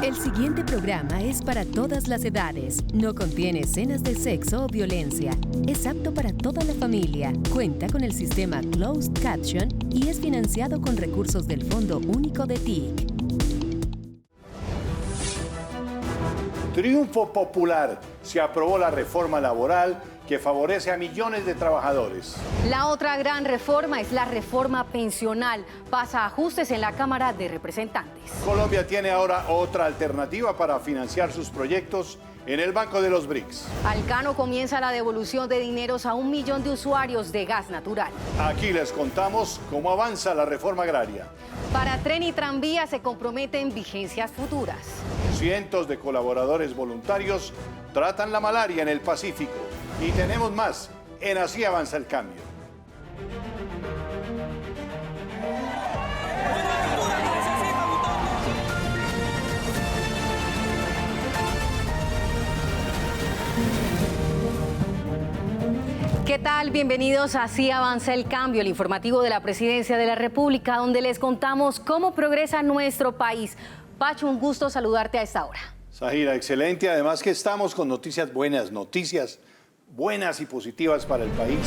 El siguiente programa es para todas las edades. No contiene escenas de sexo o violencia. Es apto para toda la familia. Cuenta con el sistema Closed Caption y es financiado con recursos del Fondo Único de TIC. Triunfo popular. Se aprobó la reforma laboral que favorece a millones de trabajadores. La otra gran reforma es la reforma pensional. Pasa ajustes en la Cámara de Representantes. Colombia tiene ahora otra alternativa para financiar sus proyectos en el Banco de los BRICS. Alcano comienza la devolución de dineros a 1 millón de usuarios de gas natural. Aquí les contamos cómo avanza la reforma agraria. Para tren y tranvía se comprometen vigencias futuras. Cientos de colaboradores voluntarios tratan la malaria en el Pacífico. Y tenemos más en Así Avanza el Cambio. ¿Qué tal? Bienvenidos a Así Avanza el Cambio, el informativo de la Presidencia de la República, donde les contamos cómo progresa nuestro país. Pacho, un gusto saludarte a esta hora. Zahira, excelente. Además que estamos con noticias buenas y positivas para el país.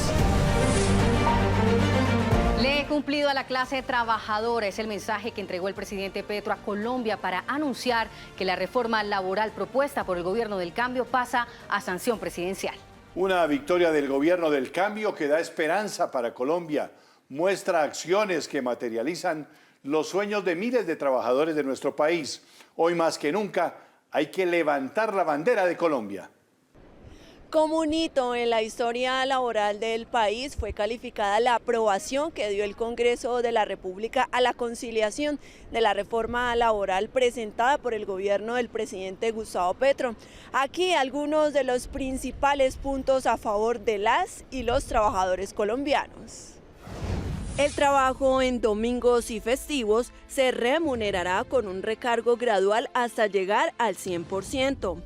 Le he cumplido a la clase trabajadora, es el mensaje que entregó el presidente Petro a Colombia para anunciar que la reforma laboral propuesta por el gobierno del cambio pasa a sanción presidencial. Una victoria del gobierno del cambio que da esperanza para Colombia, muestra acciones que materializan los sueños de miles de trabajadores de nuestro país. Hoy más que nunca hay que levantar la bandera de Colombia. Como un hito en la historia laboral del país fue calificada la aprobación que dio el Congreso de la República a la conciliación de la reforma laboral presentada por el gobierno del presidente Gustavo Petro. Aquí algunos de los principales puntos a favor de las y los trabajadores colombianos. El trabajo en domingos y festivos se remunerará con un recargo gradual hasta llegar al 100%.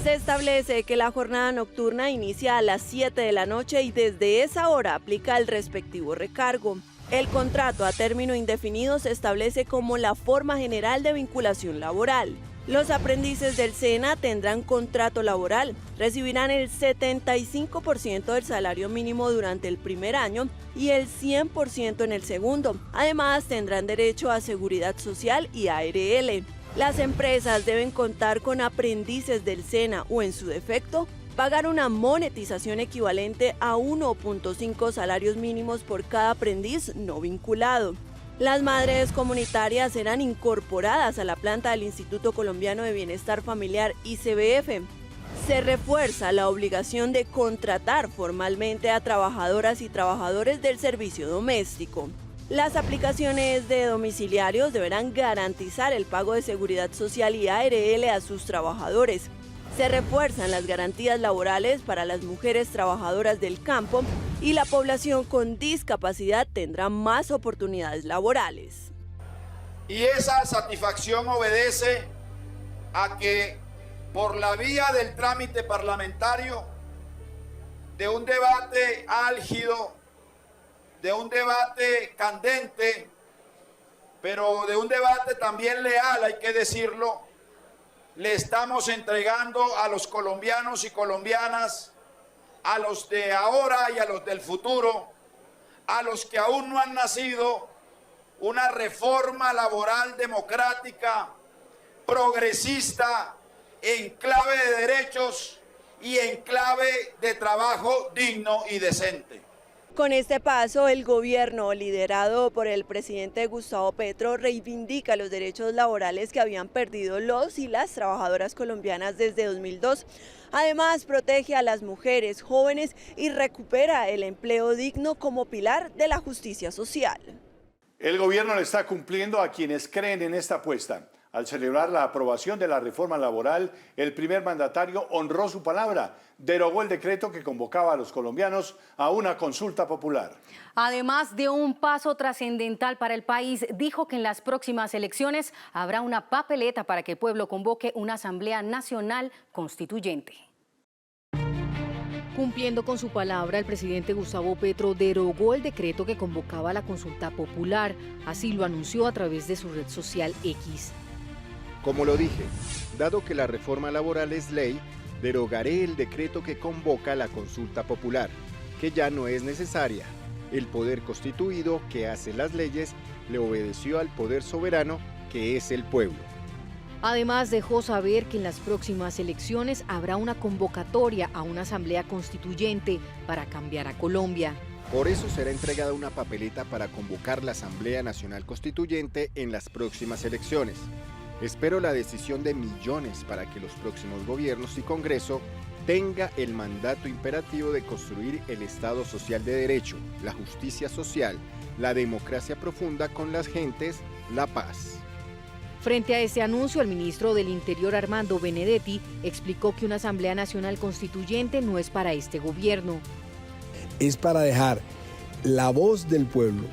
Se establece que la jornada nocturna inicia a las 7 de la noche y desde esa hora aplica el respectivo recargo. El contrato a término indefinido se establece como la forma general de vinculación laboral. Los aprendices del SENA tendrán contrato laboral, recibirán el 75% del salario mínimo durante el primer año y el 100% en el segundo. Además, tendrán derecho a seguridad social y ARL. Las empresas deben contar con aprendices del SENA o, en su defecto, pagar una monetización equivalente a 1.5 salarios mínimos por cada aprendiz no vinculado. Las madres comunitarias serán incorporadas a la planta del Instituto Colombiano de Bienestar Familiar ICBF. Se refuerza la obligación de contratar formalmente a trabajadoras y trabajadores del servicio doméstico. Las aplicaciones de domiciliarios deberán garantizar el pago de seguridad social y ARL a sus trabajadores. Se refuerzan las garantías laborales para las mujeres trabajadoras del campo y la población con discapacidad tendrá más oportunidades laborales. Y esa satisfacción obedece a que por la vía del trámite parlamentario, de un debate álgido, de un debate candente, pero de un debate también leal, hay que decirlo, le estamos entregando a los colombianos y colombianas, a los de ahora y a los del futuro, a los que aún no han nacido, una reforma laboral democrática, progresista, en clave de derechos y en clave de trabajo digno y decente. Con este paso, el gobierno liderado por el presidente Gustavo Petro reivindica los derechos laborales que habían perdido los y las trabajadoras colombianas desde 2002. Además, protege a las mujeres jóvenes y recupera el empleo digno como pilar de la justicia social. El gobierno le está cumpliendo a quienes creen en esta apuesta. Al celebrar la aprobación de la reforma laboral, el primer mandatario honró su palabra, derogó el decreto que convocaba a los colombianos a una consulta popular. Además de un paso trascendental para el país, dijo que en las próximas elecciones habrá una papeleta para que el pueblo convoque una Asamblea Nacional Constituyente. Cumpliendo con su palabra, el presidente Gustavo Petro derogó el decreto que convocaba la consulta popular. Así lo anunció a través de su red social X. Como lo dije, dado que la reforma laboral es ley, derogaré el decreto que convoca la consulta popular, que ya no es necesaria. El poder constituido que hace las leyes le obedeció al poder soberano que es el pueblo. Además, dejó saber que en las próximas elecciones habrá una convocatoria a una asamblea constituyente para cambiar a Colombia. Por eso será entregada una papeleta para convocar la Asamblea Nacional Constituyente en las próximas elecciones. Espero la decisión de millones para que los próximos gobiernos y Congreso tenga el mandato imperativo de construir el Estado social de derecho, la justicia social, la democracia profunda con las gentes, la paz. Frente a este anuncio, el ministro del Interior, Armando Benedetti, explicó que una Asamblea Nacional Constituyente no es para este gobierno. Es para dejar la voz del pueblo,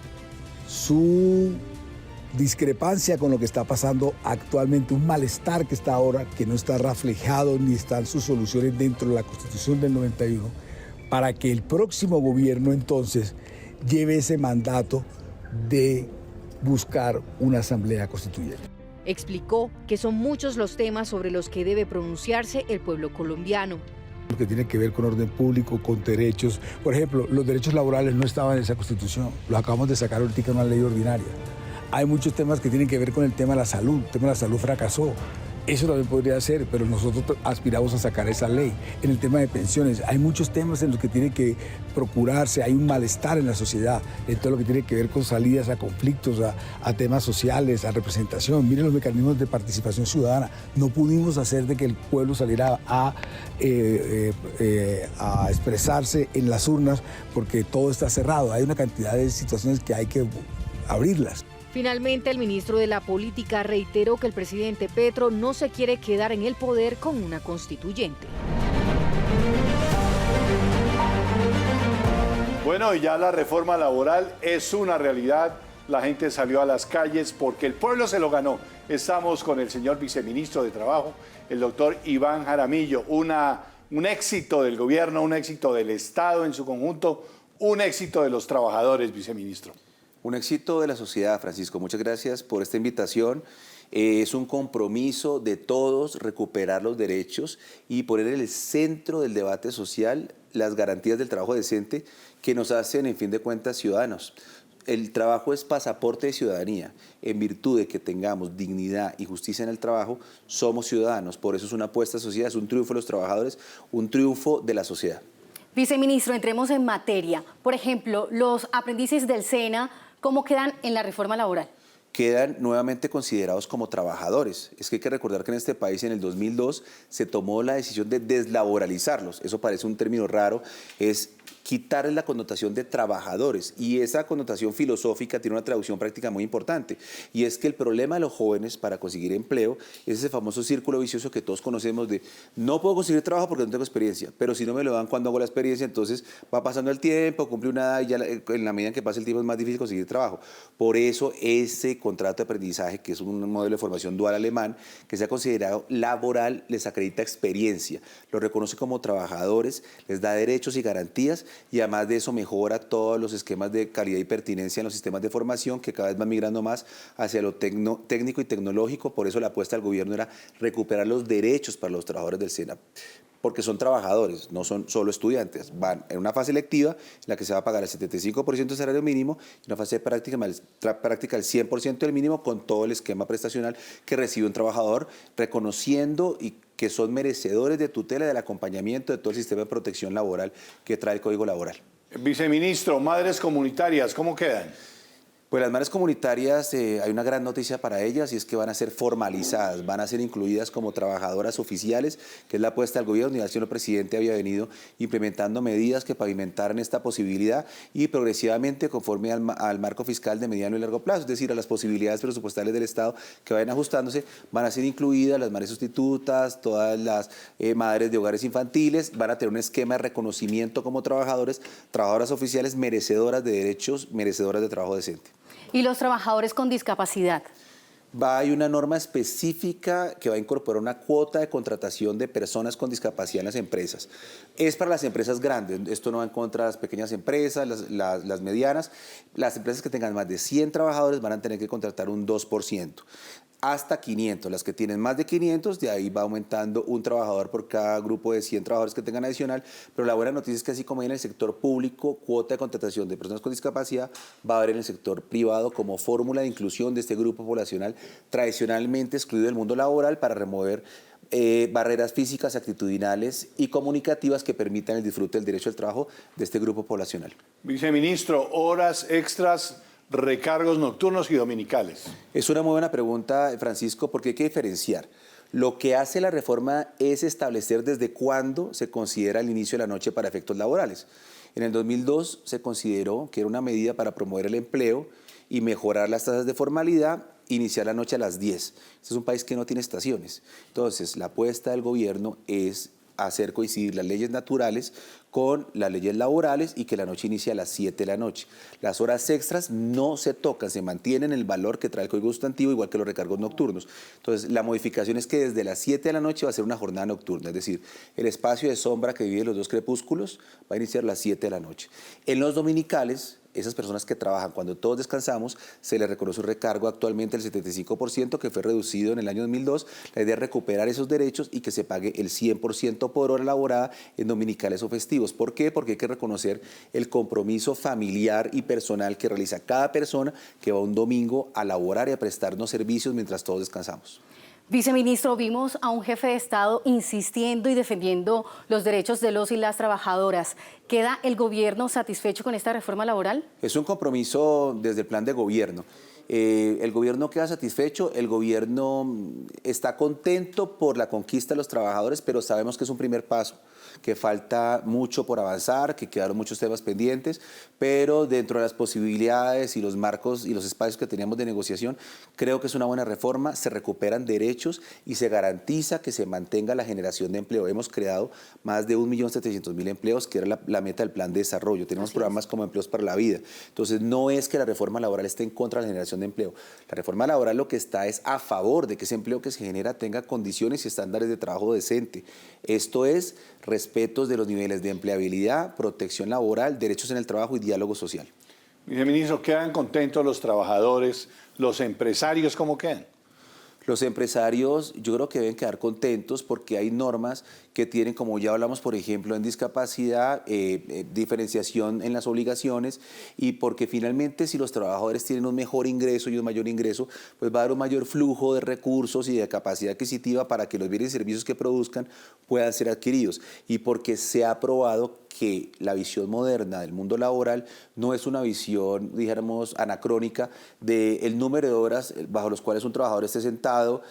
su discrepancia con lo que está pasando actualmente, un malestar que está ahora, que no está reflejado ni están sus soluciones dentro de la Constitución del 91, para que el próximo gobierno entonces lleve ese mandato de buscar una asamblea constituyente. Explicó que son muchos los temas sobre los que debe pronunciarse el pueblo colombiano. Lo que tiene que ver con orden público, con derechos. Por ejemplo, los derechos laborales no estaban en esa Constitución, los acabamos de sacar ahorita en una ley ordinaria. Hay muchos temas que tienen que ver con el tema de la salud, el tema de la salud fracasó. Eso también podría ser, pero nosotros aspiramos a sacar esa ley. En el tema de pensiones, hay muchos temas en los que tiene que procurarse, hay un malestar en la sociedad, en todo lo que tiene que ver con salidas a conflictos, a temas sociales, a representación. Miren los mecanismos de participación ciudadana. No pudimos hacer de que el pueblo saliera a expresarse en las urnas porque todo está cerrado. Hay una cantidad de situaciones que hay que abrirlas. Finalmente, el ministro de la Política reiteró que el presidente Petro no se quiere quedar en el poder con una constituyente. Bueno, y ya la reforma laboral es una realidad. La gente salió a las calles porque el pueblo se lo ganó. Estamos con el señor viceministro de Trabajo, el doctor Iván Jaramillo. Un éxito del gobierno, un éxito del Estado en su conjunto, un éxito de los trabajadores, viceministro. Un éxito de la sociedad, Francisco. Muchas gracias por esta invitación. Es un compromiso de todos recuperar los derechos y poner en el centro del debate social las garantías del trabajo decente que nos hacen, en fin de cuentas, ciudadanos. El trabajo es pasaporte de ciudadanía. En virtud de que tengamos dignidad y justicia en el trabajo, somos ciudadanos. Por eso es una apuesta a sociedad, es un triunfo de los trabajadores, un triunfo de la sociedad. Viceministro, entremos en materia. Por ejemplo, los aprendices del SENA, ¿cómo quedan en la reforma laboral? Quedan nuevamente considerados como trabajadores. Es que hay que recordar que en este país en el 2002 se tomó la decisión de deslaboralizarlos. Eso parece un término raro, es quitarles la connotación de trabajadores, y esa connotación filosófica tiene una traducción práctica muy importante, y es que el problema de los jóvenes para conseguir empleo es ese famoso círculo vicioso que todos conocemos de no puedo conseguir trabajo porque no tengo experiencia, pero si no me lo dan cuando hago la experiencia, entonces va pasando el tiempo, cumple una edad y ya en la medida en que pasa el tiempo es más difícil conseguir trabajo. Por eso ese contrato de aprendizaje, que es un modelo de formación dual alemán, que se ha considerado laboral, les acredita experiencia, los reconoce como trabajadores, les da derechos y garantías, y además de eso mejora todos los esquemas de calidad y pertinencia en los sistemas de formación, que cada vez van migrando más hacia lo técnico y tecnológico. Por eso la apuesta del gobierno era recuperar los derechos para los trabajadores del SENA, porque son trabajadores, no son solo estudiantes. Van en una fase lectiva en la que se va a pagar el 75% del salario mínimo, y una fase de práctica el 100% del mínimo, con todo el esquema prestacional que recibe un trabajador, reconociendo y que son merecedores de tutela y del acompañamiento de todo el sistema de protección laboral que trae el Código Laboral. Viceministro, madres comunitarias, ¿cómo quedan? Pues las madres comunitarias, hay una gran noticia para ellas, y es que van a ser formalizadas, van a ser incluidas como trabajadoras oficiales, que es la apuesta del gobierno, y el señor presidente había venido implementando medidas que pavimentaran esta posibilidad, y progresivamente conforme al marco fiscal de mediano y largo plazo, es decir, a las posibilidades presupuestales del Estado que vayan ajustándose, van a ser incluidas las madres sustitutas, todas las madres de hogares infantiles, van a tener un esquema de reconocimiento como trabajadoras oficiales merecedoras de derechos, merecedoras de trabajo decente. ¿Y los trabajadores con discapacidad? Hay una norma específica que va a incorporar una cuota de contratación de personas con discapacidad en las empresas. Es para las empresas grandes, esto no va en contra de las pequeñas empresas, las medianas. Las empresas que tengan más de 100 trabajadores van a tener que contratar un 2%. hasta 500. Las que tienen más de 500, de ahí va aumentando un trabajador por cada grupo de 100 trabajadores que tengan adicional. Pero la buena noticia es que así como hay en el sector público cuota de contratación de personas con discapacidad, va a haber en el sector privado como fórmula de inclusión de este grupo poblacional tradicionalmente excluido del mundo laboral para remover barreras físicas, actitudinales y comunicativas que permitan el disfrute del derecho al trabajo de este grupo poblacional. Viceministro, horas extras, recargos nocturnos y dominicales. Es una muy buena pregunta, Francisco, porque hay que diferenciar. Lo que hace la reforma es establecer desde cuándo se considera el inicio de la noche para efectos laborales. En el 2002 se consideró que era una medida para promover el empleo y mejorar las tasas de formalidad, iniciar la noche a las 10. Este es un país que no tiene estaciones. Entonces, la apuesta del gobierno es hacer coincidir las leyes naturales con las leyes laborales y que la noche inicie a las 7 de la noche. Las horas extras no se tocan, se mantienen el valor que trae el Código Sustantivo, igual que los recargos nocturnos. Entonces, la modificación es que desde las 7 de la noche va a ser una jornada nocturna, es decir, el espacio de sombra que divide los dos crepúsculos va a iniciar a las 7 de la noche. En los dominicales, esas personas que trabajan cuando todos descansamos, se les reconoce un recargo actualmente del 75%, que fue reducido en el año 2002. La idea es recuperar esos derechos y que se pague el 100% por hora laborada en dominicales o festivos. ¿Por qué? Porque hay que reconocer el compromiso familiar y personal que realiza cada persona que va un domingo a laborar y a prestarnos servicios mientras todos descansamos. Viceministro, vimos a un jefe de Estado insistiendo y defendiendo los derechos de los y las trabajadoras. ¿Queda el gobierno satisfecho con esta reforma laboral? Es un compromiso desde el plan de gobierno. El gobierno queda satisfecho, el gobierno está contento por la conquista de los trabajadores, pero sabemos que es un primer paso, que falta mucho por avanzar, que quedaron muchos temas pendientes, pero dentro de las posibilidades y los marcos y los espacios que teníamos de negociación, creo que es una buena reforma, se recuperan derechos y se garantiza que se mantenga la generación de empleo. Hemos creado más de 1.700.000 empleos, que era la meta del plan de desarrollo. Tenemos programas como Empleos para la Vida. Entonces, no es que la reforma laboral esté en contra de la generación de empleo. La reforma laboral lo que está es a favor de que ese empleo que se genera tenga condiciones y estándares de trabajo decente. Esto es respetos de los niveles de empleabilidad, protección laboral, derechos en el trabajo y diálogo social. Viceministro, ¿quedan contentos los trabajadores, los empresarios, cómo quedan? Los empresarios yo creo que deben quedar contentos porque hay normas que tienen, como ya hablamos, por ejemplo, en discapacidad, diferenciación en las obligaciones, y porque finalmente si los trabajadores tienen un mejor ingreso y un mayor ingreso, pues va a haber un mayor flujo de recursos y de capacidad adquisitiva para que los bienes y servicios que produzcan puedan ser adquiridos. Y porque se ha probado que la visión moderna del mundo laboral no es una visión, dijéramos, anacrónica del número de horas bajo los cuales un trabajador esté sentado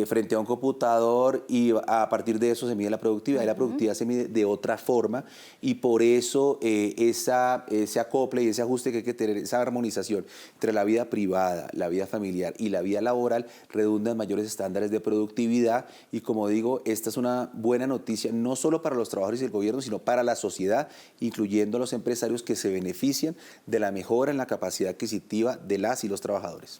frente a un computador y a partir de eso se mide la productividad. Y la productividad se mide de otra forma, y por eso ese acople y ese ajuste que hay que tener, esa armonización entre la vida privada, la vida familiar y la vida laboral redunda en mayores estándares de productividad. Y como digo, esta es una buena noticia no solo para los trabajadores y el gobierno, sino para la sociedad, incluyendo a los empresarios que se benefician de la mejora en la capacidad adquisitiva de las y los trabajadores.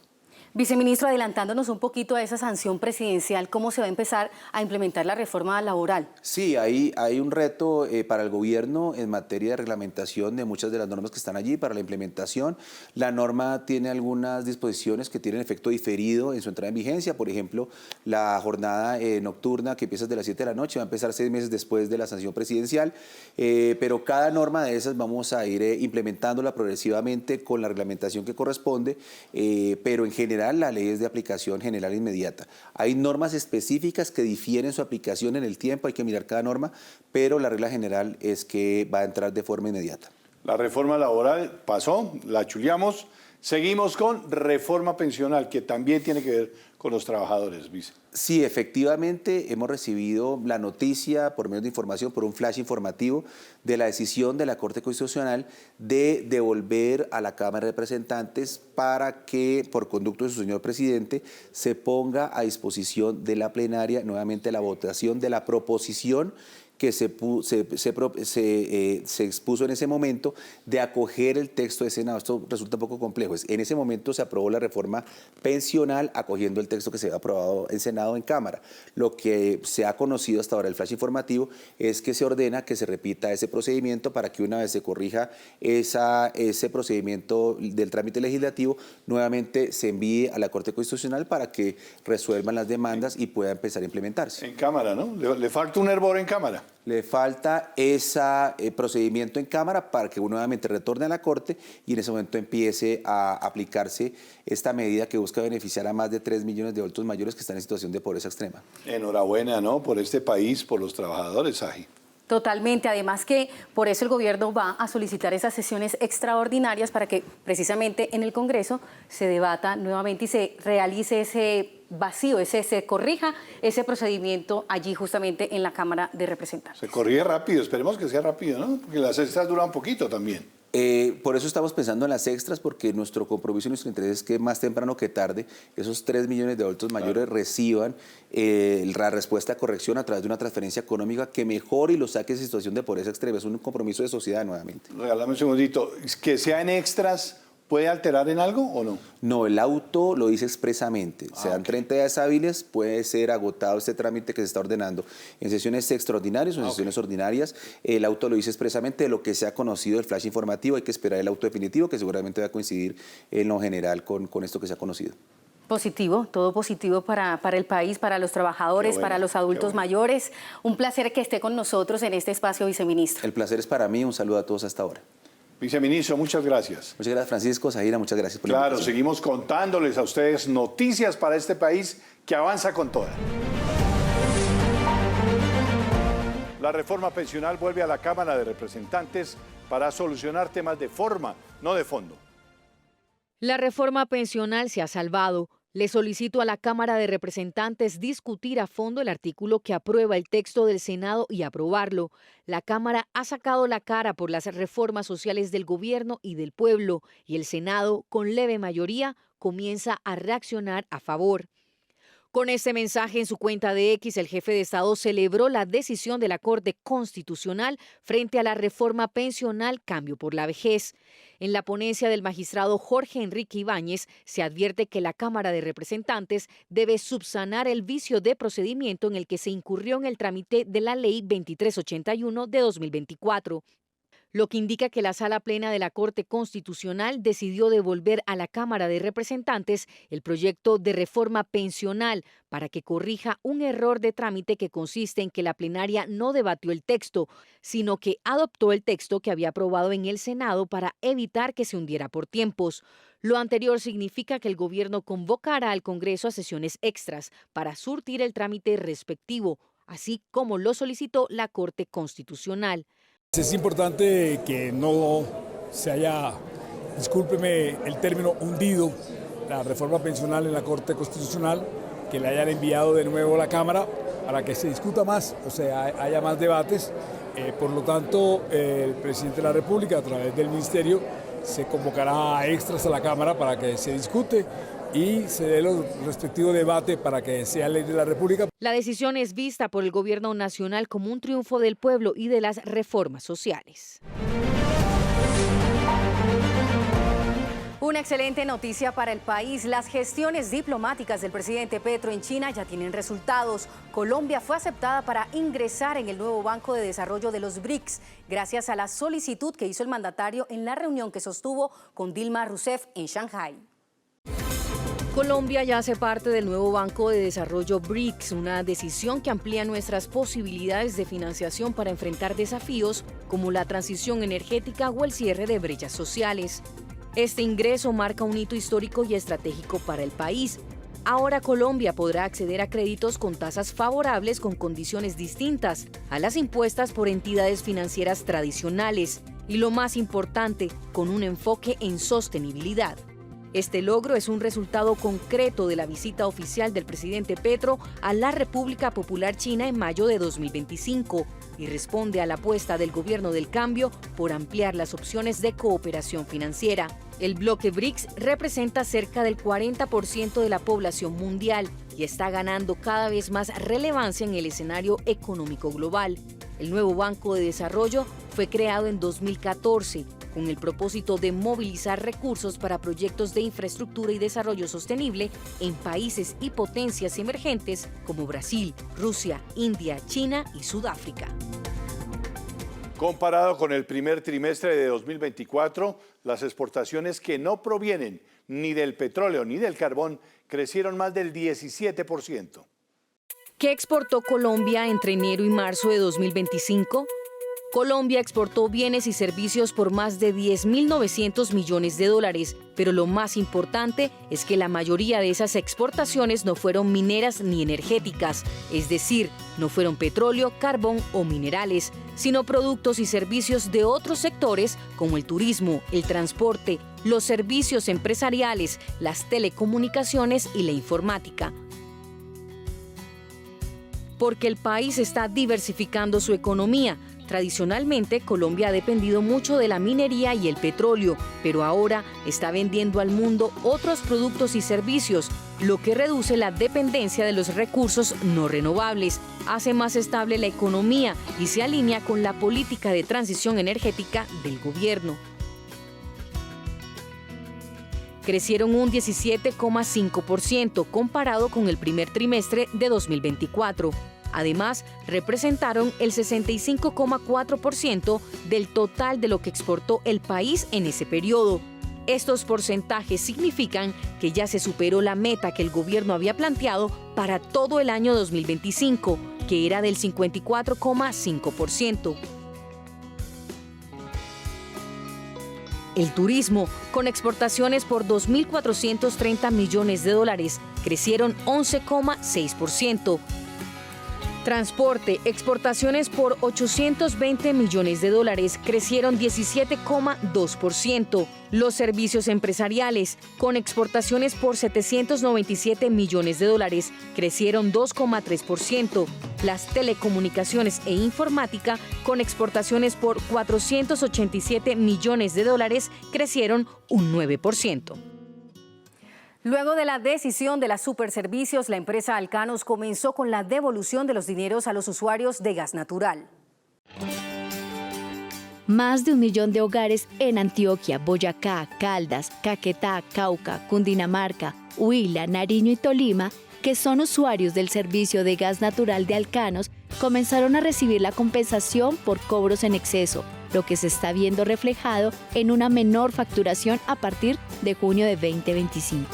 Viceministro, adelantándonos un poquito a esa sanción presidencial, ¿cómo se va a empezar a implementar la reforma laboral? Sí, hay un reto para el gobierno en materia de reglamentación de muchas de las normas que están allí para la implementación. La norma tiene algunas disposiciones que tienen efecto diferido en su entrada en vigencia. Por ejemplo, la jornada nocturna que empieza desde las 7 de la noche va a empezar 6 meses después de la sanción presidencial, pero cada norma de esas vamos a ir implementándola progresivamente con la reglamentación que corresponde, pero en general la ley es de aplicación general inmediata. Hay normas específicas que difieren su aplicación en el tiempo, hay que mirar cada norma, pero la regla general es que va a entrar de forma inmediata. La reforma laboral pasó, la chuleamos. Seguimos con reforma pensional, que también tiene que ver con los trabajadores, vice. Sí, efectivamente, hemos recibido la noticia por medio de información, por un flash informativo, de la decisión de la Corte Constitucional de devolver a la Cámara de Representantes para que, por conducto de su señor presidente, se ponga a disposición de la plenaria nuevamente la votación de la proposición que se expuso en ese momento de acoger el texto de Senado. Esto resulta un poco complejo. En ese momento se aprobó la reforma pensional acogiendo el texto que se había aprobado en Senado en Cámara. Lo que se ha conocido hasta ahora, el flash informativo, es que se ordena que se repita ese procedimiento para que una vez se corrija ese procedimiento del trámite legislativo, nuevamente se envíe a la Corte Constitucional para que resuelvan las demandas y pueda empezar a implementarse. En Cámara, ¿no? Le falta un hervor en Cámara. Le falta ese procedimiento en Cámara para que nuevamente retorne a la Corte y en ese momento empiece a aplicarse esta medida que busca beneficiar a más de 3 millones de adultos mayores que están en situación de pobreza extrema. Enhorabuena, ¿no? Por este país, por los trabajadores, Saji. Totalmente, además que por eso el gobierno va a solicitar esas sesiones extraordinarias para que precisamente en el Congreso se debata nuevamente y se realice ese vacío, se corrija ese procedimiento allí justamente en la Cámara de Representantes. Se corrige rápido, esperemos que sea rápido, ¿no? Porque las extras duran un poquito también. Por eso estamos pensando en las extras, porque nuestro compromiso y nuestro interés es que más temprano que tarde esos 3 millones de adultos mayores reciban la respuesta a corrección a través de una transferencia económica que mejore y los saque de esa situación de pobreza extrema. Es un compromiso de sociedad nuevamente. Regálame un segundito. ¿Que sea en extras puede alterar en algo o no? No, el auto lo dice expresamente. Se dan 30 días hábiles, puede ser agotado este trámite que se está ordenando en sesiones extraordinarias o en sesiones ordinarias. El auto lo dice expresamente de lo que se ha conocido el flash informativo. Hay que esperar el auto definitivo, que seguramente va a coincidir en lo general con esto que se ha conocido. Positivo, todo positivo para el país, para los trabajadores, para los adultos mayores. Un placer que esté con nosotros en este espacio, viceministro. El placer es para mí. Un saludo a todos hasta ahora. Viceministro, muchas gracias. Muchas gracias, Francisco. Zahira, muchas gracias por la invitación. Seguimos contándoles a ustedes noticias para este país que avanza con toda. La reforma pensional vuelve a la Cámara de Representantes para solucionar temas de forma, no de fondo. La reforma pensional se ha salvado. Le solicito a la Cámara de Representantes discutir a fondo el artículo que aprueba el texto del Senado y aprobarlo. La Cámara ha sacado la cara por las reformas sociales del gobierno y del pueblo, y el Senado, con leve mayoría, comienza a reaccionar a favor. Con este mensaje en su cuenta de X, el jefe de Estado celebró la decisión de la Corte Constitucional frente a la reforma pensional Cambio por la Vejez. En la ponencia del magistrado Jorge Enrique Ibáñez se advierte que la Cámara de Representantes debe subsanar el vicio de procedimiento en el que se incurrió en el trámite de la Ley 2381 de 2024. Lo que indica que la Sala Plena de la Corte Constitucional decidió devolver a la Cámara de Representantes el proyecto de reforma pensional para que corrija un error de trámite que consiste en que la plenaria no debatió el texto, sino que adoptó el texto que había aprobado en el Senado para evitar que se hundiera por tiempos. Lo anterior significa que el gobierno convocará al Congreso a sesiones extras para surtir el trámite respectivo, así como lo solicitó la Corte Constitucional. Es importante que no se haya, discúlpeme el término, hundido la reforma pensional en la Corte Constitucional, que la hayan enviado de nuevo a la Cámara para que se discuta más, o sea, haya más debates. Por lo tanto, el presidente de la República, a través del Ministerio, se convocará a extras a la Cámara para que se discute y se dé los respectivos debates para que sea ley de la República. La decisión es vista por el gobierno nacional como un triunfo del pueblo y de las reformas sociales. Una excelente noticia para el país. Las gestiones diplomáticas del presidente Petro en China ya tienen resultados. Colombia fue aceptada para ingresar en el nuevo Banco de Desarrollo de los BRICS, gracias a la solicitud que hizo el mandatario en la reunión que sostuvo con Dilma Rousseff en Shanghái. Colombia ya hace parte del nuevo Banco de Desarrollo BRICS, una decisión que amplía nuestras posibilidades de financiación para enfrentar desafíos como la transición energética o el cierre de brechas sociales. Este ingreso marca un hito histórico y estratégico para el país. Ahora Colombia podrá acceder a créditos con tasas favorables con condiciones distintas a las impuestas por entidades financieras tradicionales y, lo más importante, con un enfoque en sostenibilidad. Este logro es un resultado concreto de la visita oficial del presidente Petro a la República Popular China en mayo de 2025 y responde a la apuesta del Gobierno del Cambio por ampliar las opciones de cooperación financiera. El bloque BRICS representa cerca del 40% de la población mundial y está ganando cada vez más relevancia en el escenario económico global. El nuevo Banco de Desarrollo fue creado en 2014 con el propósito de movilizar recursos para proyectos de infraestructura y desarrollo sostenible en países y potencias emergentes como Brasil, Rusia, India, China y Sudáfrica. Comparado con el primer trimestre de 2024, las exportaciones que no provienen ni del petróleo ni del carbón crecieron más del 17%. ¿Qué exportó Colombia entre enero y marzo de 2025? Colombia exportó bienes y servicios por más de 10.900 millones de dólares, pero lo más importante es que la mayoría de esas exportaciones no fueron mineras ni energéticas, es decir, no fueron petróleo, carbón o minerales, sino productos y servicios de otros sectores como el turismo, el transporte, los servicios empresariales, las telecomunicaciones y la informática. Porque el país está diversificando su economía. Tradicionalmente, Colombia ha dependido mucho de la minería y el petróleo, pero ahora está vendiendo al mundo otros productos y servicios, lo que reduce la dependencia de los recursos no renovables, hace más estable la economía y se alinea con la política de transición energética del gobierno. Crecieron un 17,5% comparado con el primer trimestre de 2024. Además, representaron el 65,4% del total de lo que exportó el país en ese periodo. Estos porcentajes significan que ya se superó la meta que el gobierno había planteado para todo el año 2025, que era del 54,5%. El turismo, con exportaciones por 2.430 millones de dólares, crecieron 11,6%. Transporte, exportaciones por 820 millones de dólares, crecieron 17,2%. Los servicios empresariales, con exportaciones por 797 millones de dólares, crecieron 2,3%. Las telecomunicaciones e informática, con exportaciones por 487 millones de dólares, crecieron un 9%. Luego de la decisión de las Superservicios, la empresa Alcanos comenzó con la devolución de los dineros a los usuarios de gas natural. Más de 1 millón de hogares en Antioquia, Boyacá, Caldas, Caquetá, Cauca, Cundinamarca, Huila, Nariño y Tolima, que son usuarios del servicio de gas natural de Alcanos, comenzaron a recibir la compensación por cobros en exceso, lo que se está viendo reflejado en una menor facturación a partir de junio de 2025.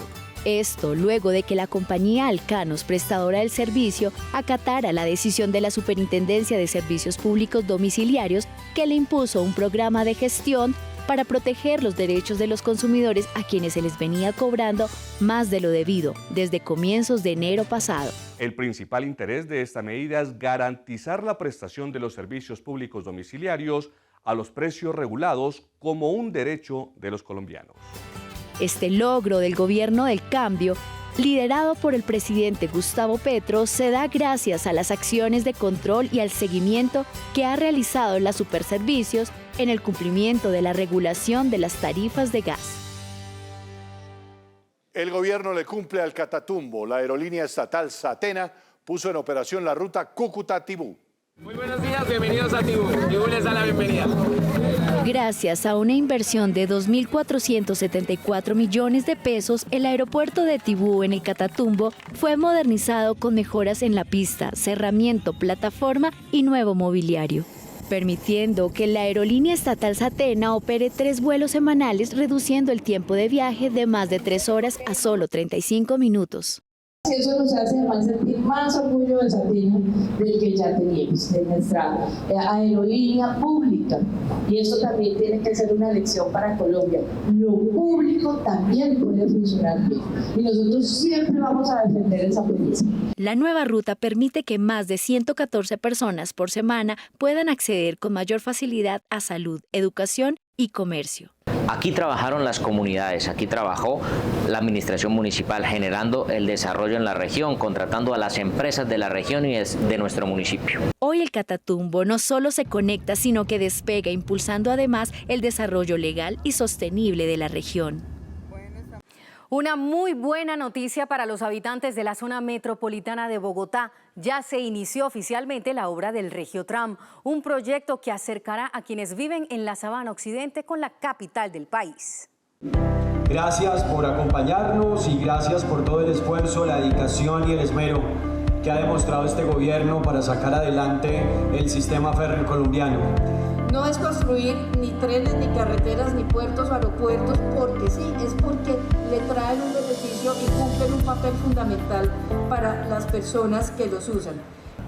Esto luego de que la compañía Alcanos, prestadora del servicio, acatara la decisión de la Superintendencia de Servicios Públicos Domiciliarios que le impuso un programa de gestión para proteger los derechos de los consumidores a quienes se les venía cobrando más de lo debido desde comienzos de enero pasado. El principal interés de esta medida es garantizar la prestación de los servicios públicos domiciliarios a los precios regulados como un derecho de los colombianos. Este logro del gobierno del cambio, liderado por el presidente Gustavo Petro, se da gracias a las acciones de control y al seguimiento que ha realizado la Superservicios en el cumplimiento de la regulación de las tarifas de gas. El gobierno le cumple al Catatumbo. La aerolínea estatal Satena puso en operación la ruta Cúcuta-Tibú. Muy buenos días, bienvenidos a Tibú. Tibú les da la bienvenida. Gracias a una inversión de 2.474 millones de pesos, el aeropuerto de Tibú en el Catatumbo fue modernizado con mejoras en la pista, cerramiento, plataforma y nuevo mobiliario, permitiendo que la aerolínea estatal Satena opere 3 vuelos semanales, reduciendo el tiempo de viaje de más de 3 horas a solo 35 minutos. Eso nos hace además sentir más orgullo de Satena del que ya teníamos, de nuestra aerolínea pública. Y eso también tiene que ser una lección para Colombia. Lo público también puede funcionar bien. Y nosotros siempre vamos a defender esa premisa. La nueva ruta permite que más de 114 personas por semana puedan acceder con mayor facilidad a salud, educación y comercio. Aquí trabajaron las comunidades, aquí trabajó la administración municipal generando el desarrollo en la región, contratando a las empresas de la región y de nuestro municipio. Hoy el Catatumbo no solo se conecta, sino que despega, impulsando además el desarrollo legal y sostenible de la región. Una muy buena noticia para los habitantes de la zona metropolitana de Bogotá. ya se inició oficialmente la obra del Regiotram, un proyecto que acercará a quienes viven en la Sabana Occidente con la capital del país. Gracias por acompañarnos y gracias por todo el esfuerzo, la dedicación y el esmero que ha demostrado este gobierno para sacar adelante el sistema férreo colombiano. No es construir ni trenes, ni carreteras, ni puertos o aeropuertos porque sí, es porque le traen un beneficio y cumplen un papel fundamental para las personas que los usan.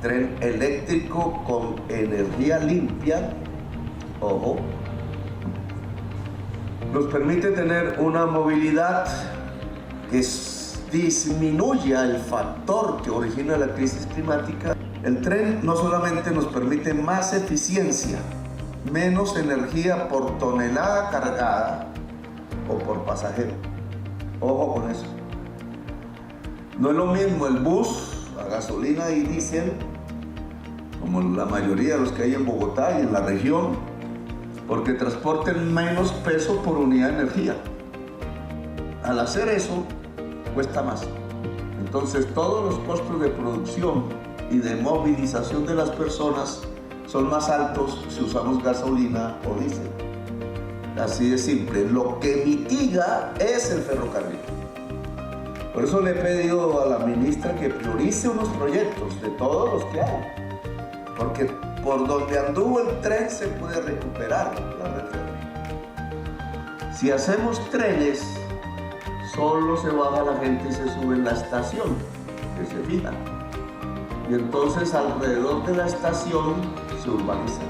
Tren eléctrico con energía limpia, ojo, nos permite tener una movilidad que disminuya el factor que origina la crisis climática. El tren no solamente nos permite más eficiencia, menos energía por tonelada cargada o por pasajero. Ojo con eso. No es lo mismo el bus a gasolina y diésel, como la mayoría de los que hay en Bogotá y en la región, porque transporten menos peso por unidad de energía. Al hacer eso, cuesta más. Entonces, todos los costos de producción y de movilización de las personas son más altos si usamos gasolina o diésel. Así de simple. Lo que mitiga es el ferrocarril. Por eso le he pedido a la ministra que priorice unos proyectos de todos los que hay. Porque por donde anduvo el tren se puede recuperar la red ferroviaria. Si hacemos trenes, solo se baja la gente y se sube en la estación, que se fija. Y entonces alrededor de la estación se urbaniza.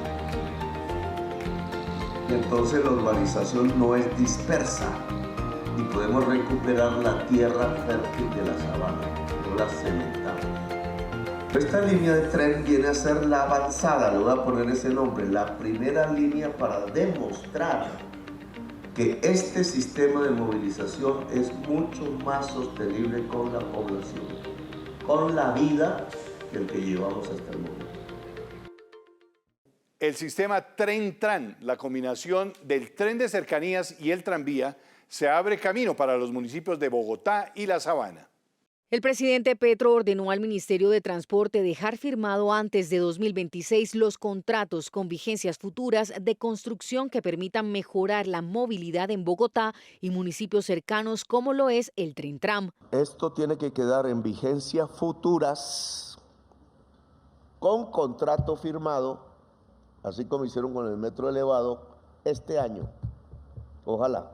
Y entonces la urbanización no es dispersa y podemos recuperar la tierra fértil de la sabana, no la cementamos. Esta línea de tren viene a ser la avanzada, le voy a poner ese nombre, la primera línea para demostrar que este sistema de movilización es mucho más sostenible con la población, con la vida que el que llevamos hasta el momento. El sistema Tren-Tran, la combinación del tren de cercanías y el tranvía, se abre camino para los municipios de Bogotá y La Sabana. El presidente Petro ordenó al Ministerio de Transporte dejar firmado antes de 2026 los contratos con vigencias futuras de construcción que permitan mejorar la movilidad en Bogotá y municipios cercanos como lo es el Tren-Tram. Esto tiene que quedar en vigencias futuras con contrato firmado, así como hicieron con el metro elevado este año. Ojalá.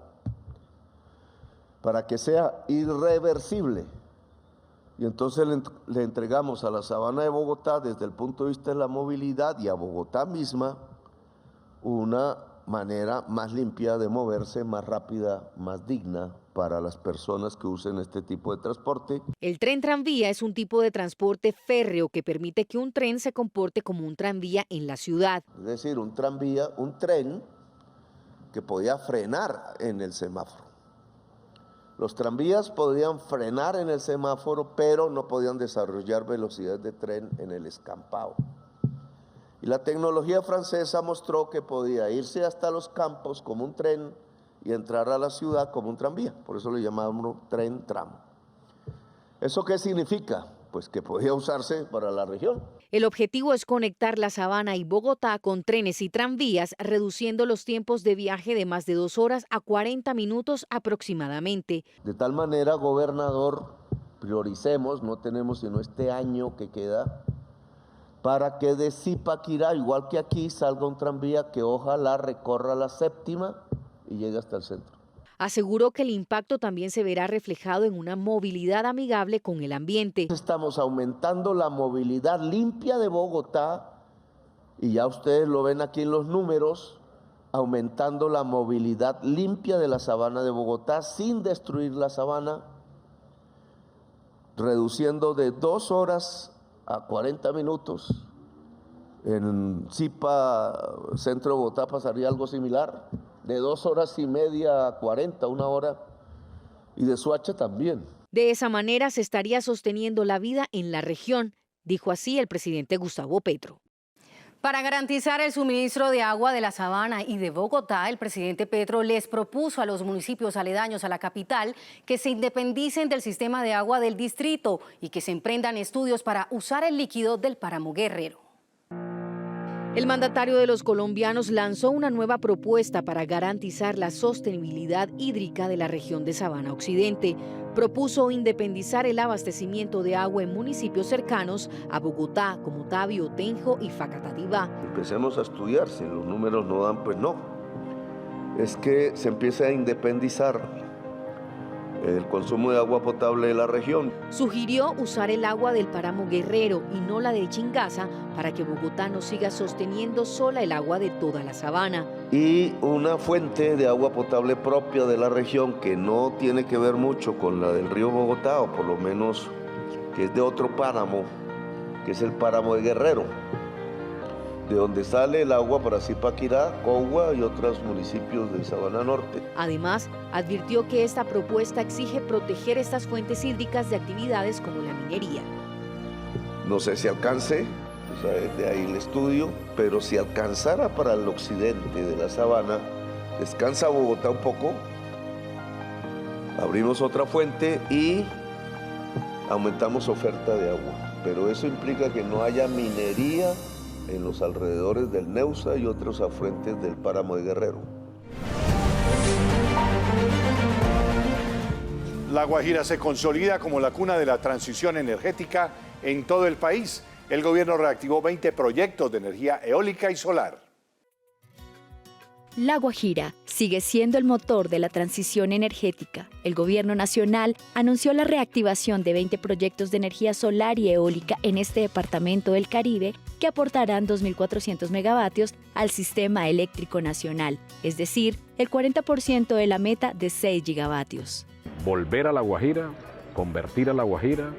Para que sea irreversible. Y entonces le entregamos a la Sabana de Bogotá, desde el punto de vista de la movilidad y a Bogotá misma, una manera más limpia de moverse, más rápida, más digna para las personas que usen este tipo de transporte. El tren tranvía es un tipo de transporte férreo que permite que un tren se comporte como un tranvía en la ciudad. Es decir, un tranvía, un tren que podía frenar en el semáforo. Los tranvías podían frenar en el semáforo, pero no podían desarrollar velocidades de tren en el escampado. Y la tecnología francesa mostró que podía irse hasta los campos como un tren y entrar a la ciudad como un tranvía. Por eso le llamamos tren-tram. ¿Eso qué significa? Pues que podía usarse para la región. El objetivo es conectar La Sabana y Bogotá con trenes y tranvías, reduciendo los tiempos de viaje de más de 2 horas a 40 minutos aproximadamente. De tal manera, gobernador, prioricemos, no tenemos sino este año que queda, para que de Zipaquirá, igual que aquí, salga un tranvía que ojalá recorra la séptima y llegue hasta el centro. Aseguró que el impacto también se verá reflejado en una movilidad amigable con el ambiente. Estamos aumentando la movilidad limpia de Bogotá y ya ustedes lo ven aquí en los números, aumentando la movilidad limpia de la Sabana de Bogotá sin destruir la Sabana, reduciendo de 2 horas a 40 minutos. En Zipa, centro de Bogotá, pasaría algo similar. De 2 horas y media a 40, 1 hora, y de Soacha también. De esa manera se estaría sosteniendo la vida en la región, dijo así el presidente Gustavo Petro. Para garantizar el suministro de agua de la Sabana y de Bogotá, el presidente Petro les propuso a los municipios aledaños a la capital que se independicen del sistema de agua del distrito y que se emprendan estudios para usar el líquido del páramo Guerrero. El mandatario de los colombianos lanzó una nueva propuesta para garantizar la sostenibilidad hídrica de la región de Sabana Occidente. Propuso independizar el abastecimiento de agua en municipios cercanos a Bogotá, como Tabio, Tenjo y Facatativá. Empecemos a estudiar, si los números no dan, pues no. Es que se empieza a independizar el consumo de agua potable de la región. Sugirió usar el agua del páramo Guerrero y no la de Chingaza para que Bogotá no siga sosteniendo sola el agua de toda la sabana. Y una fuente de agua potable propia de la región que no tiene que ver mucho con la del río Bogotá, o por lo menos que es de otro páramo, que es el páramo de Guerrero, de donde sale el agua para Zipaquirá, Cogua y otros municipios de Sabana Norte. Además, advirtió que esta propuesta exige proteger estas fuentes hídricas de actividades como la minería. No sé si alcance, de ahí el estudio, pero si alcanzara para el occidente de la Sabana, descansa Bogotá un poco, abrimos otra fuente y aumentamos oferta de agua. Pero eso implica que no haya minería en los alrededores del Neusa y otros afluentes del páramo de Guerrero. La Guajira se consolida como la cuna de la transición energética en todo el país. El gobierno reactivó 20 proyectos de energía eólica y solar. La Guajira sigue siendo el motor de la transición energética. El Gobierno Nacional anunció la reactivación de 20 proyectos de energía solar y eólica en este departamento del Caribe que aportarán 2.400 megavatios al sistema eléctrico nacional, es decir, el 40% de la meta de 6 gigavatios. Volver a La Guajira, convertir a La Guajira,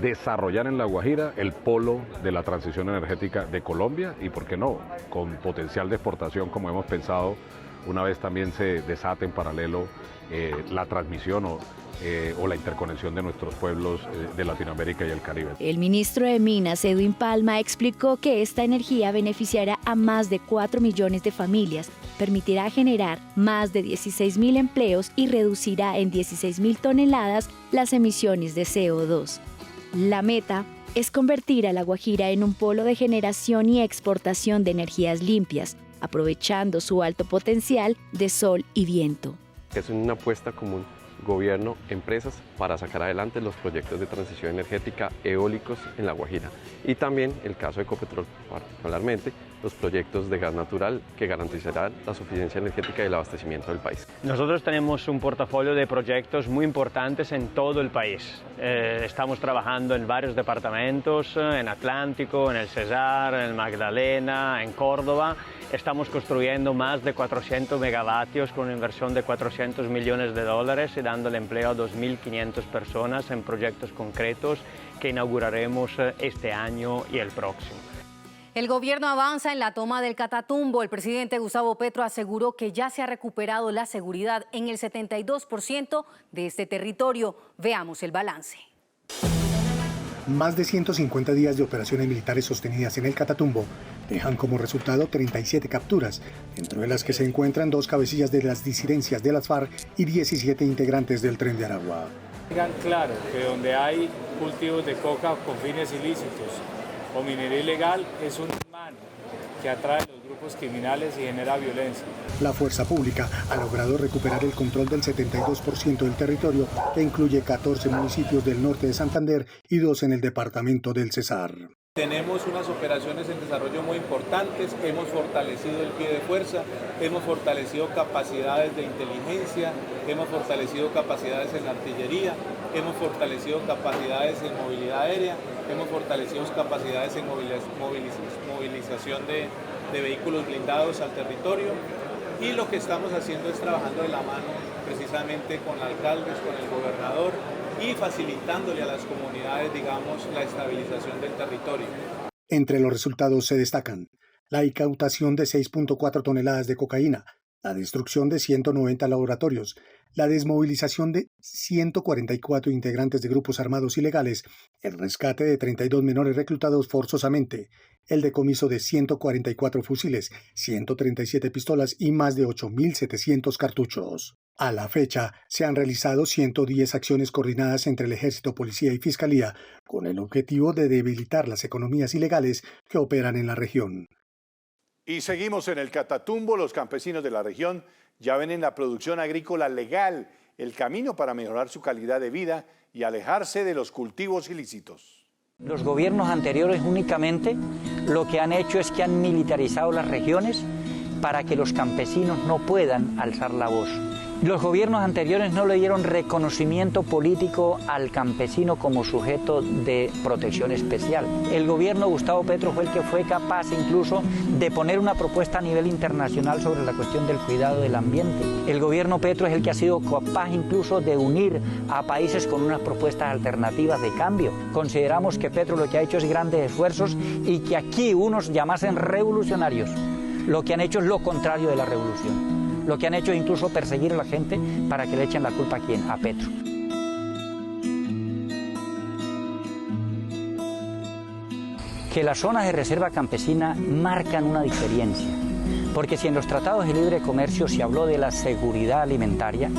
desarrollar en La Guajira el polo de la transición energética de Colombia y, ¿por qué no?, con potencial de exportación, como hemos pensado, una vez también se desate en paralelo la transmisión o la interconexión de nuestros pueblos de Latinoamérica y el Caribe. El ministro de Minas, Edwin Palma, explicó que esta energía beneficiará a más de 4 millones de familias, permitirá generar más de 16.000 empleos y reducirá en 16.000 toneladas las emisiones de CO2. La meta es convertir a La Guajira en un polo de generación y exportación de energías limpias, aprovechando su alto potencial de sol y viento. Es una apuesta común, gobierno, empresas, para sacar adelante los proyectos de transición energética eólicos en La Guajira. Y también el caso de Ecopetrol, particularmente, los proyectos de gas natural que garantizarán la suficiencia energética y el abastecimiento del país. Nosotros tenemos un portafolio de proyectos muy importantes en todo el país. Estamos trabajando en varios departamentos, en Atlántico, en el Cesar, en el Magdalena, en Córdoba. Estamos construyendo más de 400 megavatios con una inversión de 400 millones de dólares y dándole empleo a 2.500 personas en proyectos concretos que inauguraremos este año y el próximo. El gobierno avanza en la toma del Catatumbo. El presidente Gustavo Petro aseguró que ya se ha recuperado la seguridad en el 72% de este territorio. Veamos el balance. Más de 150 días de operaciones militares sostenidas en el Catatumbo dejan como resultado 37 capturas, dentro de las que se encuentran 2 cabecillas de las disidencias de las FARC y 17 integrantes del Tren de Aragua. Tengan claro que donde hay cultivos de coca con fines ilícitos o minería ilegal es un imán que atrae a los grupos criminales y genera violencia. La fuerza pública ha logrado recuperar el control del 72% del territorio, que incluye 14 municipios del norte de Santander y 2 en el departamento del Cesar. Tenemos unas operaciones en desarrollo muy importantes, hemos fortalecido el pie de fuerza, hemos fortalecido capacidades de inteligencia, hemos fortalecido capacidades en artillería, hemos fortalecido capacidades en movilidad aérea, hemos fortalecido capacidades en movilización de vehículos blindados al territorio, y lo que estamos haciendo es trabajando de la mano precisamente con alcaldes, con el gobernador, y facilitándole a las comunidades, digamos, la estabilización del territorio. Entre los resultados se destacan la incautación de 6.4 toneladas de cocaína, la destrucción de 190 laboratorios, la desmovilización de 144 integrantes de grupos armados ilegales, el rescate de 32 menores reclutados forzosamente, el decomiso de 144 fusiles, 137 pistolas y más de 8.700 cartuchos. A la fecha, se han realizado 110 acciones coordinadas entre el Ejército, Policía y Fiscalía, con el objetivo de debilitar las economías ilegales que operan en la región. Y seguimos en el Catatumbo. Los campesinos de la región ya ven en la producción agrícola legal el camino para mejorar su calidad de vida y alejarse de los cultivos ilícitos. Los gobiernos anteriores únicamente lo que han hecho es que han militarizado las regiones para que los campesinos no puedan alzar la voz. Los gobiernos anteriores no le dieron reconocimiento político al campesino como sujeto de protección especial. El gobierno de Gustavo Petro fue el que fue capaz incluso de poner una propuesta a nivel internacional sobre la cuestión del cuidado del ambiente. El gobierno Petro es el que ha sido capaz incluso de unir a países con unas propuestas alternativas de cambio. Consideramos que Petro lo que ha hecho es grandes esfuerzos y que aquí unos llamasen revolucionarios. Lo que han hecho es lo contrario de la revolución. Lo que han hecho es incluso perseguir a la gente para que le echen la culpa a ¿quién? A Petro. Que las zonas de reserva campesina marcan una diferencia, porque si en los tratados de libre comercio se habló de la seguridad alimentaria,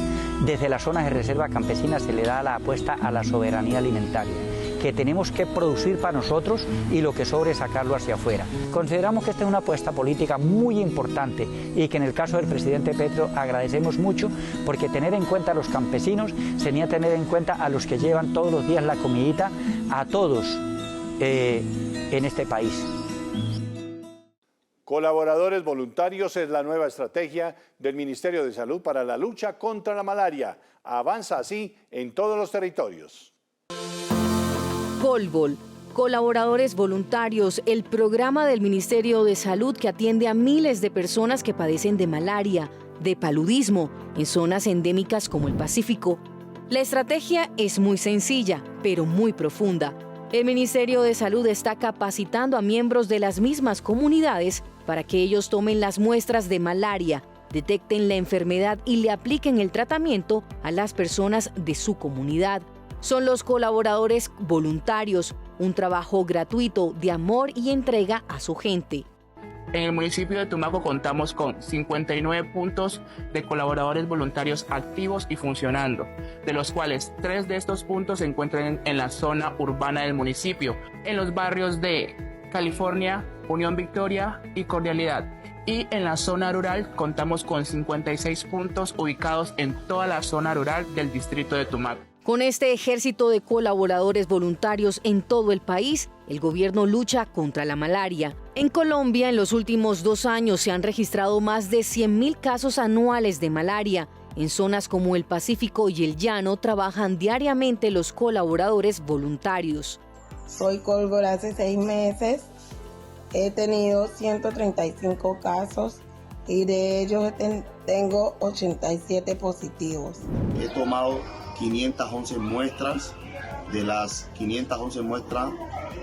desde las zonas de reserva campesina se le da la apuesta a la soberanía alimentaria, que tenemos que producir para nosotros y lo que sobre sacarlo hacia afuera. Consideramos que esta es una apuesta política muy importante y que en el caso del presidente Petro agradecemos mucho, porque tener en cuenta a los campesinos sería tener en cuenta a los que llevan todos los días la comidita a todos en este país. Colaboradores voluntarios es la nueva estrategia del Ministerio de Salud para la lucha contra la malaria. Avanza así en todos los territorios. Colbol, colaboradores voluntarios, el programa del Ministerio de Salud que atiende a miles de personas que padecen de malaria, de paludismo, en zonas endémicas como el Pacífico. La estrategia es muy sencilla, pero muy profunda. El Ministerio de Salud está capacitando a miembros de las mismas comunidades para que ellos tomen las muestras de malaria, detecten la enfermedad y le apliquen el tratamiento a las personas de su comunidad. Son los colaboradores voluntarios, un trabajo gratuito de amor y entrega a su gente. En el municipio de Tumaco contamos con 59 puntos de colaboradores voluntarios activos y funcionando, de los cuales 3 de estos puntos se encuentran en la zona urbana del municipio, en los barrios de California, Unión Victoria y Cordialidad. Y en la zona rural contamos con 56 puntos ubicados en toda la zona rural del distrito de Tumaco. Con este ejército de colaboradores voluntarios en todo el país, el gobierno lucha contra la malaria. En Colombia, en los últimos 2 años se han registrado más de 100.000 casos anuales de malaria. En zonas como el Pacífico y el Llano trabajan diariamente los colaboradores voluntarios. Soy Colbol hace 6 meses. He tenido 135 casos y de ellos tengo 87 positivos. He tomado 511 muestras. De las 511 muestras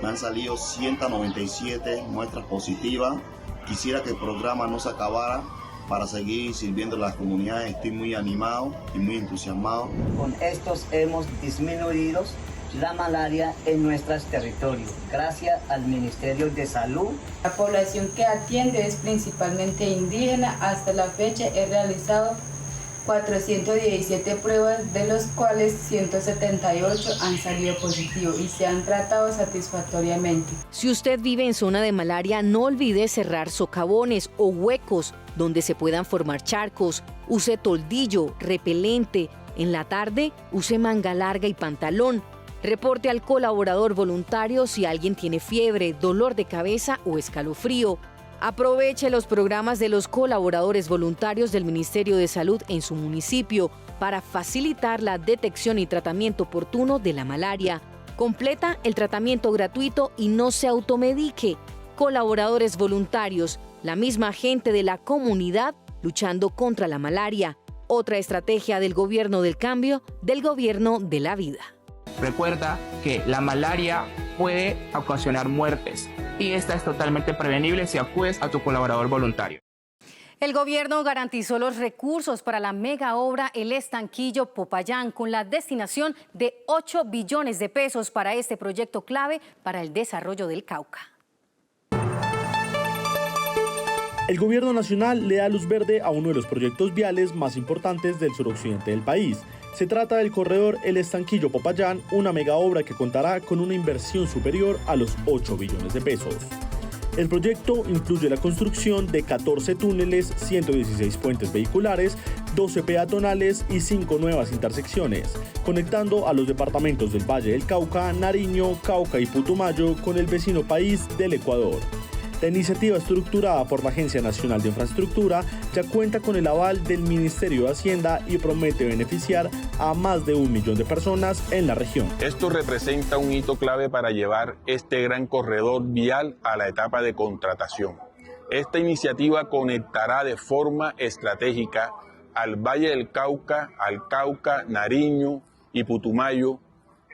me han salido 197 muestras positivas. Quisiera que el programa no se acabara para seguir sirviendo a las comunidades. Estoy muy animado y muy entusiasmado. Con estos hemos disminuido la malaria en nuestros territorios, gracias al Ministerio de Salud. La población que atiende es principalmente indígena. Hasta la fecha he realizado 417 pruebas, de los cuales 178 han salido positivos y se han tratado satisfactoriamente. Si usted vive en zona de malaria, no olvide cerrar socavones o huecos donde se puedan formar charcos. Use toldillo, repelente. En la tarde, use manga larga y pantalón. Reporte al colaborador voluntario si alguien tiene fiebre, dolor de cabeza o escalofrío. Aproveche los programas de los colaboradores voluntarios del Ministerio de Salud en su municipio para facilitar la detección y tratamiento oportuno de la malaria. Completa el tratamiento gratuito y no se automedique. Colaboradores voluntarios, la misma gente de la comunidad luchando contra la malaria. Otra estrategia del gobierno del cambio, del gobierno de la vida. Recuerda que la malaria puede ocasionar muertes y esta es totalmente prevenible si acudes a tu colaborador voluntario. El gobierno garantizó los recursos para la mega obra El Estanquillo Popayán con la destinación de 8 billones de pesos para este proyecto clave para el desarrollo del Cauca. El gobierno nacional le da luz verde a uno de los proyectos viales más importantes del suroccidente del país. Se trata del corredor El Estanquillo Popayán, una mega obra que contará con una inversión superior a los 8 billones de pesos. El proyecto incluye la construcción de 14 túneles, 116 puentes vehiculares, 12 peatonales y 5 nuevas intersecciones, conectando a los departamentos del Valle del Cauca, Nariño, Cauca y Putumayo con el vecino país del Ecuador. La iniciativa, estructurada por la Agencia Nacional de Infraestructura, ya cuenta con el aval del Ministerio de Hacienda y promete beneficiar a más de 1 millón de personas en la región. Esto representa un hito clave para llevar este gran corredor vial a la etapa de contratación. Esta iniciativa conectará de forma estratégica al Valle del Cauca, Nariño y Putumayo,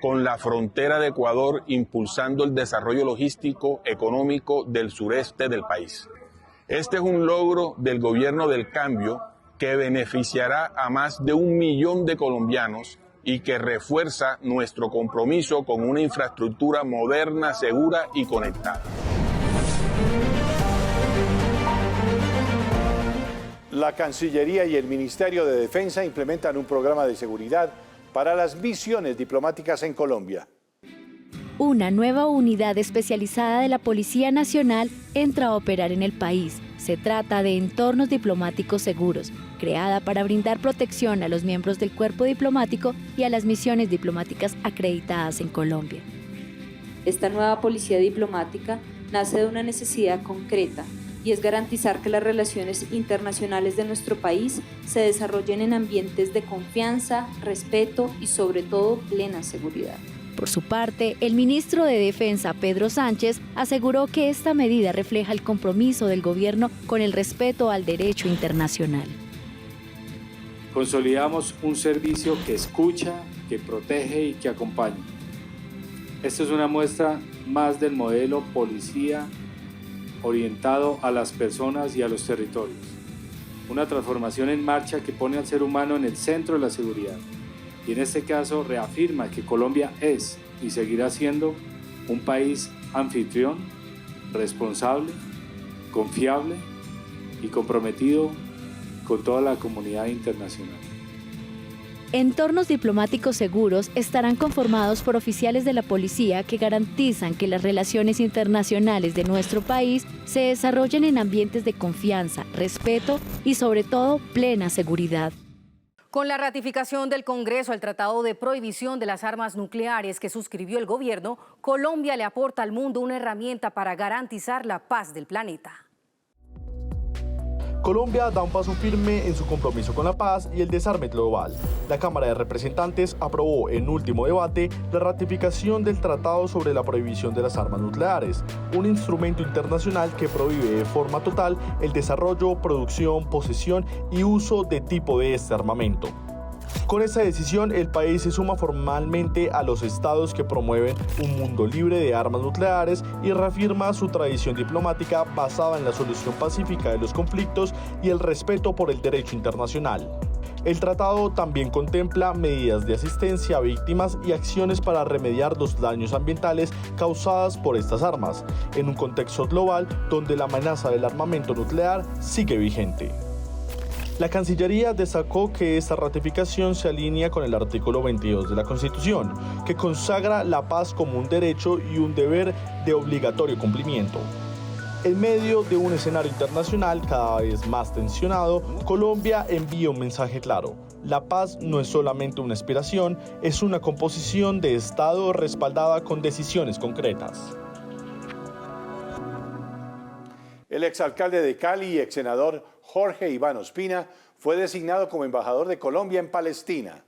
con la frontera de Ecuador, impulsando el desarrollo logístico económico del sureste del país. Este es un logro del gobierno del cambio que beneficiará a más de 1 millón de colombianos y que refuerza nuestro compromiso con una infraestructura moderna, segura y conectada. La Cancillería y el Ministerio de Defensa implementan un programa de seguridad para las misiones diplomáticas en Colombia. Una nueva unidad especializada de la Policía Nacional entra a operar en el país. Se trata de Entornos Diplomáticos Seguros, creada para brindar protección a los miembros del cuerpo diplomático y a las misiones diplomáticas acreditadas en Colombia. Esta nueva policía diplomática nace de una necesidad concreta y es garantizar que las relaciones internacionales de nuestro país se desarrollen en ambientes de confianza, respeto y sobre todo plena seguridad. Por su parte, el ministro de Defensa, Pedro Sánchez, aseguró que esta medida refleja el compromiso del gobierno con el respeto al derecho internacional. Consolidamos un servicio que escucha, que protege y que acompaña. Esto es una muestra más del modelo policía orientado a las personas y a los territorios. Una transformación en marcha que pone al ser humano en el centro de la seguridad. Y en este caso reafirma que Colombia es y seguirá siendo un país anfitrión, responsable, confiable y comprometido con toda la comunidad internacional. Entornos diplomáticos seguros estarán conformados por oficiales de la policía que garantizan que las relaciones internacionales de nuestro país se desarrollen en ambientes de confianza, respeto y sobre todo plena seguridad. Con la ratificación del Congreso al Tratado de Prohibición de las Armas Nucleares que suscribió el gobierno, Colombia le aporta al mundo una herramienta para garantizar la paz del planeta. Colombia da un paso firme en su compromiso con la paz y el desarme global. La Cámara de Representantes aprobó en último debate la ratificación del Tratado sobre la Prohibición de las Armas Nucleares, un instrumento internacional que prohíbe de forma total el desarrollo, producción, posesión y uso de tipo de este armamento. Con esta decisión, el país se suma formalmente a los estados que promueven un mundo libre de armas nucleares y reafirma su tradición diplomática basada en la solución pacífica de los conflictos y el respeto por el derecho internacional. El tratado también contempla medidas de asistencia a víctimas y acciones para remediar los daños ambientales causadas por estas armas, en un contexto global donde la amenaza del armamento nuclear sigue vigente. La Cancillería destacó que esta ratificación se alinea con el artículo 22 de la Constitución, que consagra la paz como un derecho y un deber de obligatorio cumplimiento. En medio de un escenario internacional cada vez más tensionado, Colombia envía un mensaje claro. La paz no es solamente una aspiración, es una composición de Estado respaldada con decisiones concretas. El exalcalde de Cali y exsenador Jorge Iván Ospina fue designado como embajador de Colombia en Palestina.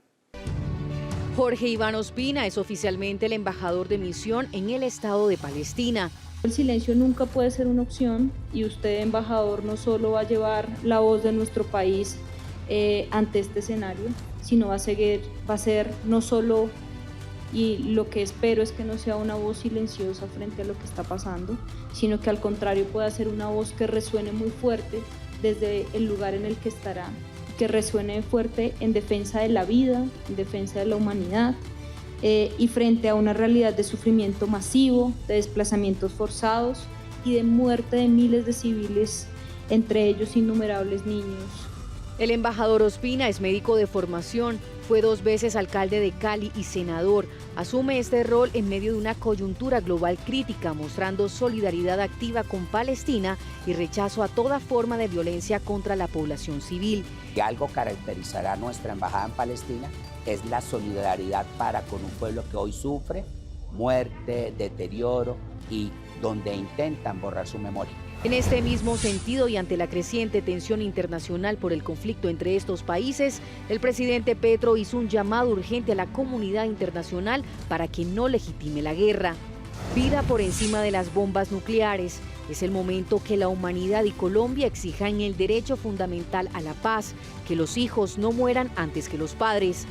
Jorge Iván Ospina es oficialmente el embajador de misión en el Estado de Palestina. El silencio nunca puede ser una opción y usted, embajador, no solo va a llevar la voz de nuestro país ante este escenario, sino va a ser no solo, y lo que espero es que no sea una voz silenciosa frente a lo que está pasando, sino que al contrario pueda ser una voz que resuene muy fuerte desde el lugar en el que estará, que resuene fuerte en defensa de la vida, en defensa de la humanidad, y frente a una realidad de sufrimiento masivo, de desplazamientos forzados y de muerte de miles de civiles, entre ellos innumerables niños. El embajador Ospina es médico de formación, fue 2 veces alcalde de Cali y senador. Asume este rol en medio de una coyuntura global crítica, mostrando solidaridad activa con Palestina y rechazo a toda forma de violencia contra la población civil. Si algo caracterizará nuestra embajada en Palestina es la solidaridad para con un pueblo que hoy sufre muerte, deterioro y donde intentan borrar su memoria. En este mismo sentido y ante la creciente tensión internacional por el conflicto entre estos países, el presidente Petro hizo un llamado urgente a la comunidad internacional para que no legitime la guerra. Vida por encima de las bombas nucleares. Es el momento que la humanidad y Colombia exijan el derecho fundamental a la paz, que los hijos no mueran antes que los padres.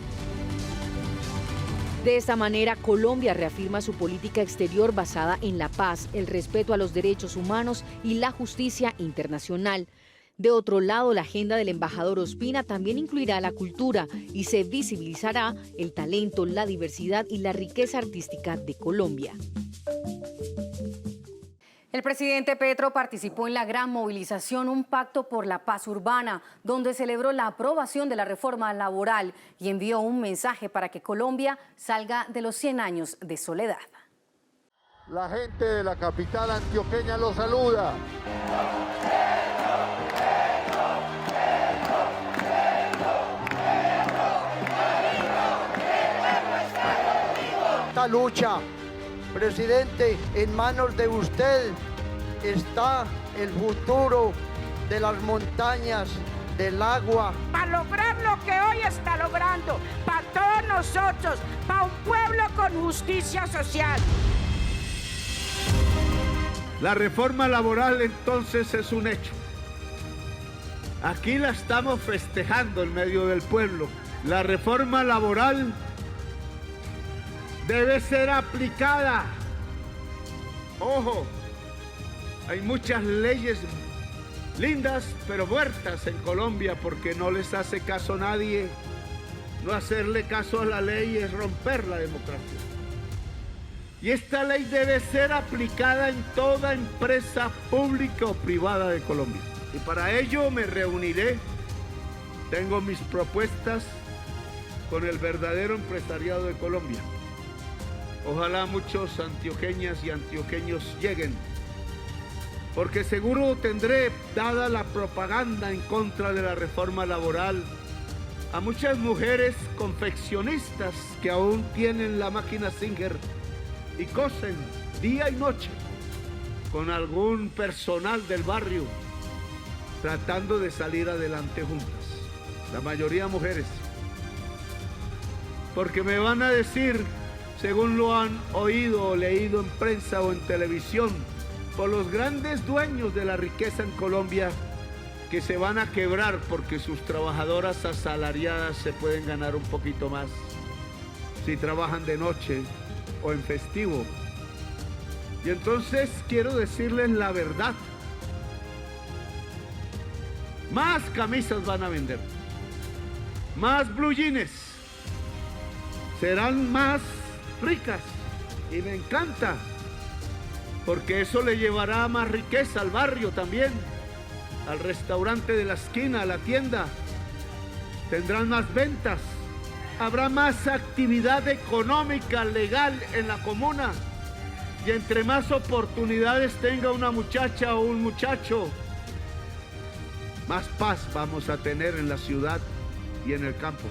De esta manera, Colombia reafirma su política exterior basada en la paz, el respeto a los derechos humanos y la justicia internacional. De otro lado, la agenda del embajador Ospina también incluirá la cultura y se visibilizará el talento, la diversidad y la riqueza artística de Colombia. El presidente Petro participó en la gran movilización Un Pacto por la Paz Urbana, donde celebró la aprobación de la reforma laboral y envió un mensaje para que Colombia salga de los 100 años de soledad. La gente de la capital antioqueña lo saluda. Esta lucha, presidente, en manos de usted está el futuro de las montañas, del agua. Para lograr lo que hoy está logrando, para todos nosotros, para un pueblo con justicia social. La reforma laboral entonces es un hecho. Aquí la estamos festejando en medio del pueblo. La reforma laboral debe ser aplicada. Ojo, hay muchas leyes lindas pero muertas en Colombia porque no les hace caso a nadie. No hacerle caso a la ley es romper la democracia. Y esta ley debe ser aplicada en toda empresa pública o privada de Colombia. Y para ello me reuniré, tengo mis propuestas con el verdadero empresariado de Colombia. Ojalá muchos antioqueñas y antioqueños lleguen, porque seguro tendré, dada la propaganda en contra de la reforma laboral, a muchas mujeres confeccionistas que aún tienen la máquina Singer y cosen día y noche con algún personal del barrio, tratando de salir adelante juntas. La mayoría mujeres. Porque me van a decir, según lo han oído o leído en prensa o en televisión, por los grandes dueños de la riqueza en Colombia, que se van a quebrar porque sus trabajadoras asalariadas se pueden ganar un poquito más si trabajan de noche o en festivo. Y entonces quiero decirles la verdad. Más camisas van a vender, más blue jeans, serán más ricas y me encanta porque eso le llevará más riqueza al barrio también, al restaurante de la esquina, a la tienda. Tendrán más ventas, habrá más actividad económica legal en la comuna y entre más oportunidades tenga una muchacha o un muchacho, más paz vamos a tener en la ciudad y en el campo.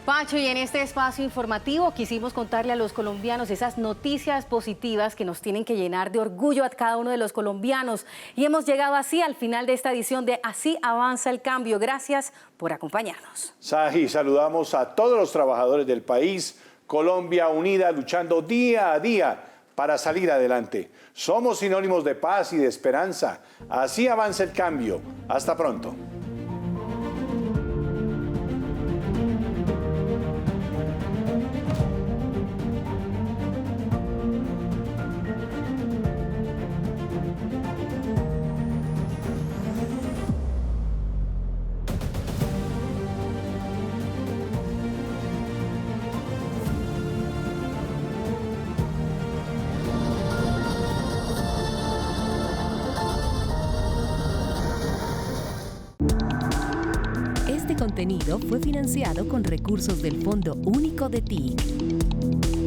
Pacho, y en este espacio informativo quisimos contarle a los colombianos esas noticias positivas que nos tienen que llenar de orgullo a cada uno de los colombianos. Y hemos llegado así al final de esta edición de Así Avanza el Cambio. Gracias por acompañarnos. Saji, saludamos a todos los trabajadores del país. Colombia unida, luchando día a día para salir adelante. Somos sinónimos de paz y de esperanza. Así avanza el cambio. Hasta pronto. contenido fue financiado con recursos del Fondo Único de TIC.